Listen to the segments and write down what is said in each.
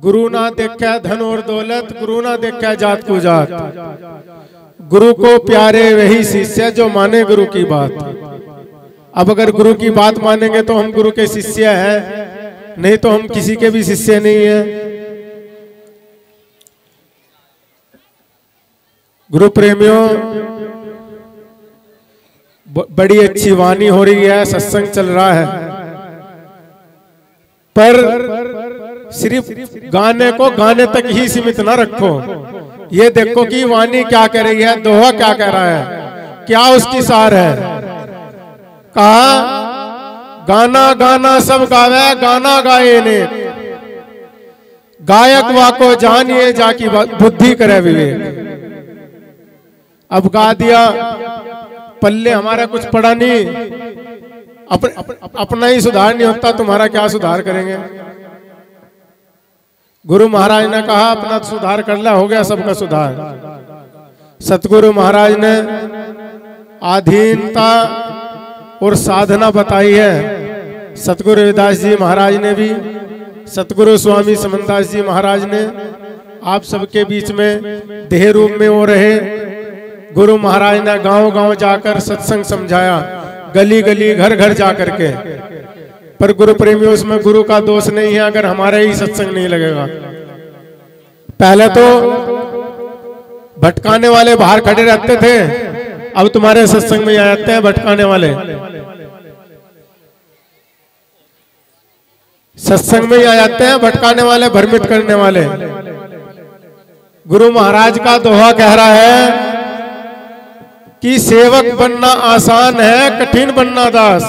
गुरु ना देखा धन और दौलत, गुरु ना देखा जात को जात। गुरु को प्यारे वही शिष्य जो माने गुरु की बात। अब अगर गुरु की बात मानेंगे तो हम गुरु के शिष्य हैं, नहीं तो हम किसी के भी शिष्य नहीं है। गुरु प्रेमियों, बड़ी अच्छी वाणी हो रही है, सत्संग चल रहा है, पर सिर्फ गाने को गाने तक ही सीमित ना रखो। ये देखो कि वाणी क्या कह रही है, दोहा क्या कह रहा है, क्या उसकी सार है। कहा गाना गाना सब गावे, गाना गाए ने गायक वाको जानिए जाकी बुद्धि करे विवेक। अब गा दिया, पल्ले हमारा कुछ पड़ा नहीं, अपना ही सुधार नहीं होता, तुम्हारा क्या सुधार करेंगे। गुरु महाराज ने कहा अपना सुधार कर लिया, हो गया सबका सुधार। सतगुरु महाराज ने आधीनता और साधना बताई है। सतगुरु रविदास जी महाराज ने भी, सतगुरु स्वामी समनदास जी महाराज ने आप सबके बीच में देह रूप में वो रहे। गुरु महाराज ने गांव गांव जाकर सत्संग समझाया, गली गली घर घर जाकर के। पर गुरु प्रेमियों, उसमें गुरु का दोष नहीं है अगर हमारे ही सत्संग नहीं लगेगा। पहले तो भटकाने वाले बाहर खड़े रहते थे, अब तुम्हारे सत्संग में आ जाते हैं भटकाने वाले। सत्संग में ही आ जाते हैं भटकाने वाले, भ्रमित करने वाले। गुरु महाराज का दोहा कह रहा है कि सेवक बनना आसान है, कठिन बनना दास।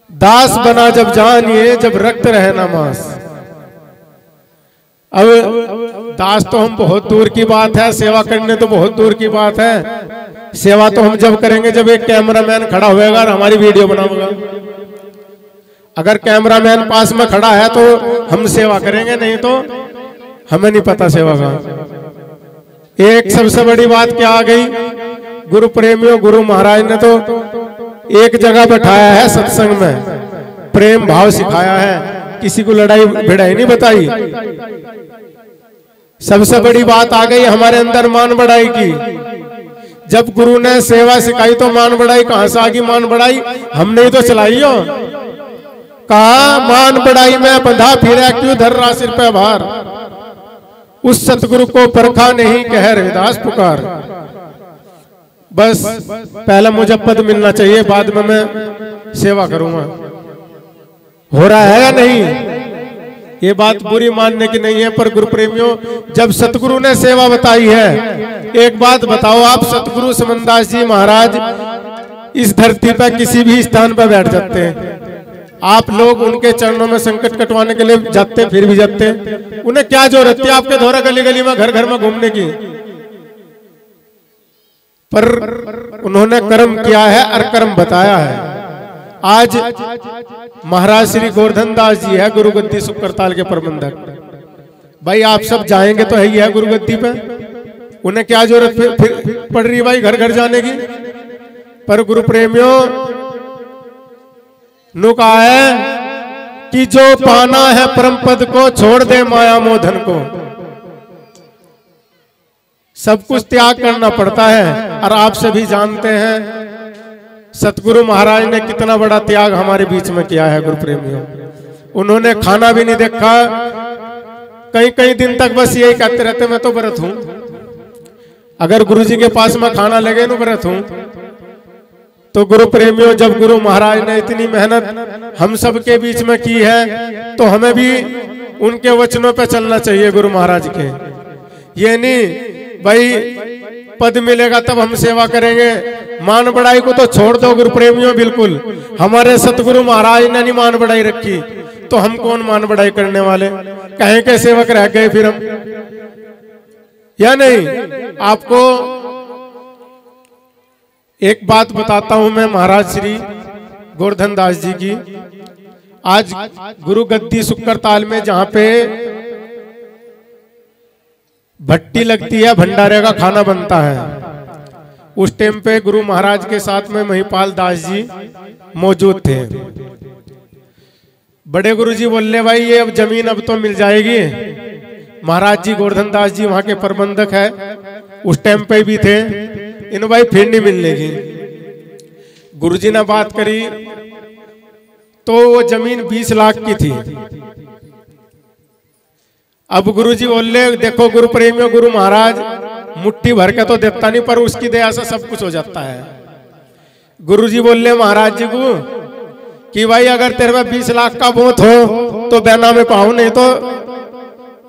दास बना जब जानिए, जब रक्त रहे ना मांस। अब दास तो हम बहुत दूर की बात है, सेवा करने तो बहुत दूर की बात है। सेवा तो हम जब करेंगे जब एक कैमरामैन खड़ा होएगा और हमारी वीडियो बनाएगा। अगर कैमरामैन पास में खड़ा है तो हम सेवा करेंगे, नहीं तो हमें नहीं पता सेवा का। एक सबसे बड़ी बात क्या आ गई गुरु प्रेमियों, गुरु महाराज ने तो एक जगह बैठाया है सत्संग में, प्रेम भाव सिखाया है, किसी को लड़ाई भिड़ाई नहीं बताई। सबसे बड़ी बात आ गई हमारे अंदर मान बढ़ाई की। जब गुरु ने सेवा सिखाई तो मान बढ़ाई कहां से आ गई? मान बढ़ाई हमने ही तो चलाई हो। कहा मान बढ़ाई में बंधा फिरा, क्यों धर रहा सिर पे भार। उस सतगुरु को परखा नहीं, कह रविदास पुकार। बस पहला मुझे पद मिलना चाहिए, बाद में मैं सेवा करूंगा। हो रहा है या नहीं? ये बात बुरी मानने की नहीं है, पर गुरु प्रेमियों, जब सतगुरु ने सेवा बताई है, एक बात बताओ आप, सतगुरु समनदास जी महाराज इस धरती पर किसी भी स्थान पर बैठ जाते हैं, आप लोग उनके चरणों में संकट कटवाने के लिए जाते, फिर भी जाते। उन्हें क्या जरूरत थी आपके द्वारा गली गली में घर घर में घूमने की? पर उन्होंने कर्म किया है और कर्म बताया है। आज महाराज श्री गोवर्धन दास जी है गुरु गद्दी सुकरताल के प्रबंधक। भाई आप सब जाएंगे तो है ही है गुरु गद्दी पे, उन्हें क्या जरूरत फिर पड़ रही भाई घर घर जाने की? पर गुरु प्रेमियों नु कहा है कि जो पाना है परम पद को, छोड़ दे माया मोधन को। सब कुछ त्याग करना पड़ता है, और आप सभी जानते हैं सतगुरु महाराज ने कितना बड़ा त्याग हमारे बीच में किया है। गुरु प्रेमियों, उन्होंने खाना भी नहीं देखा, कई कई दिन तक बस यही कहते रहते मैं तो व्रत हूं। अगर गुरु जी के पास में खाना लगे न व्रत हूं, तो गुरु प्रेमियों, जब गुरु महाराज ने इतनी मेहनत हम सब के बीच में की है, तो हमें भी उनके वचनों पे चलना चाहिए गुरु महाराज के। ये नहीं भाई पद मिलेगा तब हम सेवा करेंगे, मान बढ़ाई को तो छोड़ दो गुरु प्रेमियों। बिल्कुल हमारे सतगुरु महाराज ने नहीं मान बढ़ाई रखी, तो हम कौन मान बढ़ाई करने वाले? कहीं के सेवक रह गए फिर हम, या नहीं? आपको एक बात बताता हूं मैं महाराज श्री गोवर्धन दास जी की। आज गुरु गद्दी सुकरताल में जहां पे भट्टी लगती है, भंडारे का खाना बनता है, उस टाइम पे गुरु महाराज के साथ में महिपाल दास जी मौजूद थे। बड़े गुरुजी बोले भाई ये अब जमीन अब तो मिल जाएगी। महाराज जी गोवर्धन दास जी वहां के प्रबंधक है, उस टाइम पे भी थे। इन भाई फिर नहीं मिलेगी। गुरुजी ने बात करी तो वो जमीन 20 लाख की थी। अब गुरुजी बोले देखो गुरु प्रेमियों, गुरु महाराज मुट्ठी भर के तो देता नहीं, पर उसकी दया से सब कुछ हो जाता है। गुरुजी बोले महाराज जी को कि भाई अगर तेरे में 20 लाख का बोत हो तो बैना में पाऊं, नहीं तो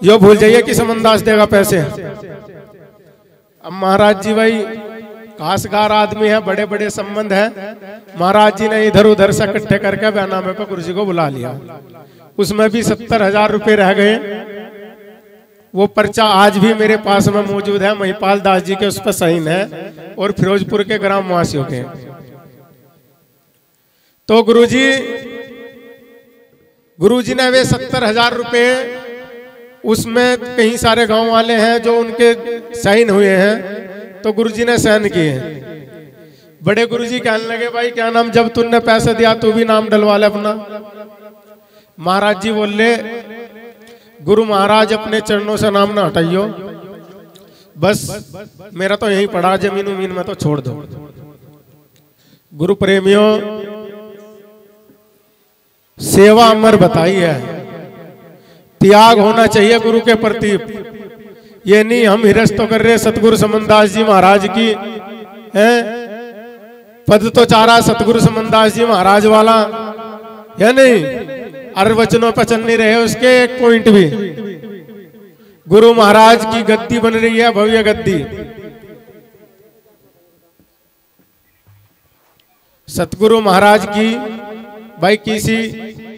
यो भूल जाइए कि समनदास देगा पैसे। अब महाराज जी भाई खासगार आदमी है, बड़े बड़े संबंध है। महाराज जी ने इधर उधर से इकट्ठे करके बैनामे पे गुरुजी को बुला लिया। उसमें भी 70,000 रुपए रह गए। वो पर्चा आज भी मेरे पास में मौजूद है, महिपाल दास जी के उस पर साइन है और फिरोजपुर के ग्रामवासियों के। तो गुरुजी ने वे 70,000 रुपए, उसमें कई सारे गांव वाले हैं जो उनके साइन हुए हैं, तो गुरुजी ने साइन किए। बड़े गुरुजी कहने लगे भाई क्या नाम, जब तुमने पैसे दिया तू भी नाम डलवा ले अपना। महाराज जी बोले गुरु महाराज अपने चरणों से नाम ना हटाइयो, बस मेरा तो यही पड़ा, जमीन उमीन में तो छोड़ दो। गुरु प्रेमियों, सेवा अमर बताई है, त्याग होना चाहिए गुरु के प्रति। ये नहीं हम हिरस तो कर रहे सतगुरु समनदास जी महाराज की है, पद तो चारा सतगुरु समनदास जी महाराज वाला है नहीं, अर वचनों पर चल नहीं रहे उसके एक पॉइंट भी। गुरु महाराज की गद्दी बन रही है, भव्य गद्दी। सतगुरु महाराज की भाई किसी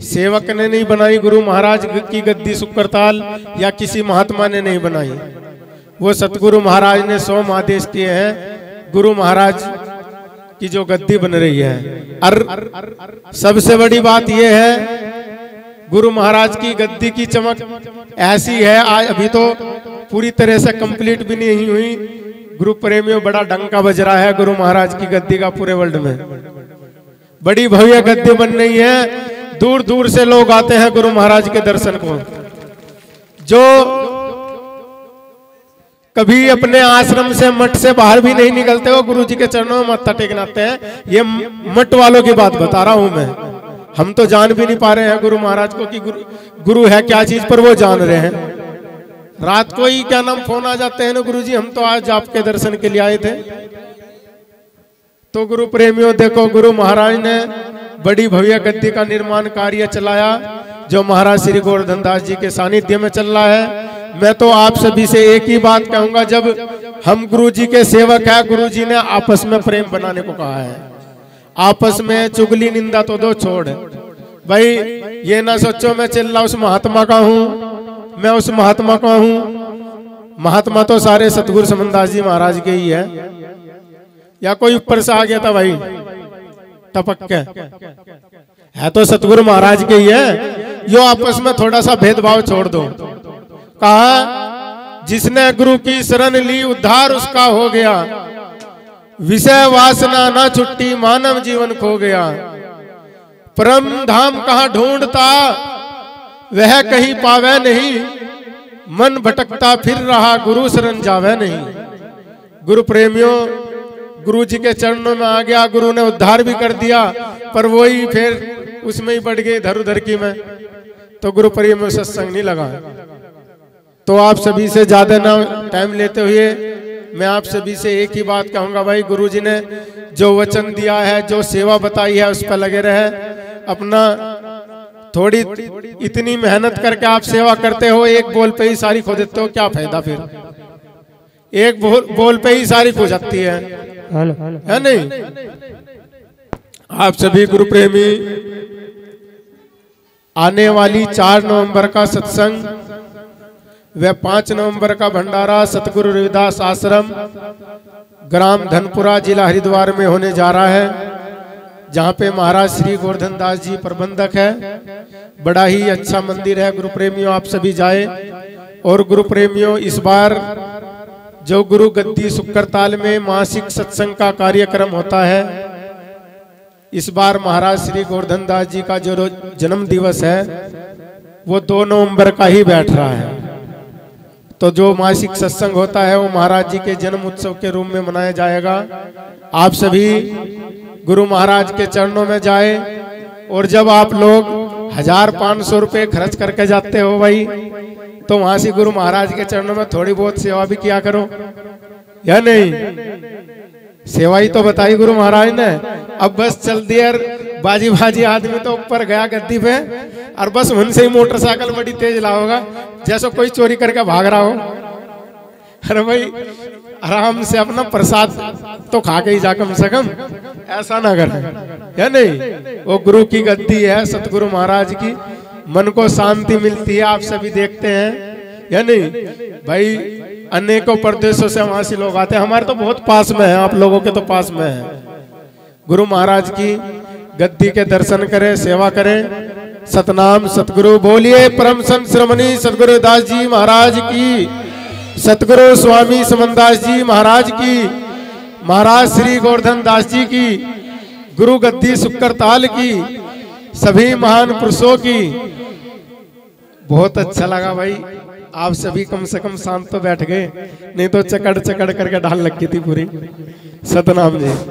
सेवक ने नहीं बनाई, गुरु महाराज की गद्दी शुक्रताल या किसी महात्मा ने नहीं बनाई, वो सतगुरु महाराज ने 100 आदेश किए हैं। गुरु महाराज की जो गद्दी बन रही है, और सबसे बड़ी बात यह है गुरु महाराज की गद्दी की चमक ऐसी है, आज अभी तो पूरी तरह से कंप्लीट भी नहीं हुई। गुरु प्रेमियों, बड़ा डंका बज रहा है गुरु महाराज की गद्दी का पूरे वर्ल्ड में। बड़ी भव्य गद्दी बन रही है, दूर दूर से लोग आते हैं गुरु महाराज के दर्शन को। जो कभी अपने आश्रम से मठ से बाहर भी नहीं निकलते, वो गुरु जी के चरणों में मत्था टेकने आते हैं। ये मठ वालों की बात बता रहा हूं मैं। हम तो जान भी नहीं पा रहे हैं गुरु महाराज को कि गुरु है क्या चीज, पर वो जान रहे हैं। रात को ही क्या नाम फोन आ जाते हैं ना, गुरु जी हम तो आज आपके दर्शन के लिए आए थे। तो गुरु प्रेमियों देखो, गुरु महाराज ने बड़ी भव्य गद्दी का निर्माण कार्य चलाया, जो महाराज श्री गोवर्धन दास जी के सानिध्य में चल रहा है। मैं तो आप सभी से एक ही बात कहूंगा, जब हम गुरु जी के सेवक हैं, गुरु जी ने आपस में प्रेम बनाने को कहा है। आपस में चुगली निंदा तो दो छोड़ भाई। ये ना सोचो मैं चिल्ला उस महात्मा का हूं, मैं उस महात्मा का हूं। महात्मा तो सारे सतगुरु समनदास जी महाराज के ही है, या कोई ऊपर से आ गया था भाई टपक के, है तो सतगुरु महाराज के ही है। यो आपस में थोड़ा सा भेदभाव छोड़ दो। कहा जिसने गुरु की शरण ली उद्धार उसका हो गया, विषय वासना ना छुट्टी मानव जीवन खो गया। परम धाम कहाँ ढूंढता वह कहीं पावे नहीं, मन भटकता फिर रहा गुरु शरण जावे नहीं। गुरु प्रेमियों, गुरु जी के चरणों में आ गया, गुरु ने उद्धार भी कर दिया, पर वही फिर उसमें ही बढ़ गए इधर उधर की में। तो गुरु प्रेम में सत्संग नहीं लगा। तो आप सभी से ज्यादा ना टाइम लेते हुए मैं आप सभी से एक ही बात कहूंगा भाई, गुरु जी ने जो वचन दिया है, जो सेवा बताई है, उस पर लगे रहे। अपना थोड़ी इतनी मेहनत करके आप सेवा करते हो, एक बोल पे ही सारी खो देते हो, क्या फायदा फिर? एक बोल पे ही सारी खो जाती है नहीं? आप सभी गुरु प्रेमी, आने वाली 4 नवंबर का सत्संग व 5 नवंबर का भंडारा सतगुरु रविदास आश्रम ग्राम धनपुरा जिला हरिद्वार में होने जा रहा है, जहाँ पे महाराज श्री गोवर्धन दास जी प्रबंधक है। बड़ा ही अच्छा मंदिर है। गुरु प्रेमियों आप सभी जाए। और गुरु प्रेमियों, इस बार जो गुरु गद्दी शुक्रताल में मासिक सत्संग का कार्यक्रम होता है, इस बार महाराज श्री गोवर्धन दास जी का जो जन्म दिवस है वो 2 नवंबर का ही बैठ रहा है। तो जो मासिक सत्संग होता है वो महाराज जी के जन्म उत्सव के रूप में मनाया जाएगा। आप सभी गुरु महाराज के चरणों में जाए, और जब आप लोग 1500 रुपये खर्च करके जाते हो भाई, तो वहां से गुरु महाराज के चरणों में थोड़ी बहुत सेवा भी किया करो, या नहीं? सेवा ही तो बताई गुरु महाराज ने। अब बस चल दिया बाजी आदमी तो ऊपर गया गद्दी पे, और बस उनसे ही मोटरसाइकिल बड़ी तेज लाओगा जैसा कोई चोरी करके भाग रहा हो। अरे भाई आराम से अपना प्रसाद तो खा के ही जा कम से कम, ऐसा ना कर, या नहीं? वो गुरु की गद्दी है सतगुरु महाराज की, मन को शांति मिलती है। आप सभी देखते हैं, या नहीं भाई? अनेकों प्रदेशों से वहां से लोग आते हैं, हमारे तो बहुत पास में है, आप लोगों के तो पास में है। गुरु महाराज की गद्दी के दर्शन करें, सेवा करें। सतनाम सतगुरु बोलिए। परम संत श्रमणी सतगुरु दास जी महाराज की, सतगुरु स्वामी समनदास जी महाराज की, महाराज श्री गोवर्धन दास जी की, गुरु गद्दी सुक्करताल की, सभी महान पुरुषों की। बहुत अच्छा लगा भाई, आप सभी कम से कम शांत तो बैठ गए, नहीं तो चकड़ चकड़ करके ढाल लग गई थी पूरी। सतनाम जी।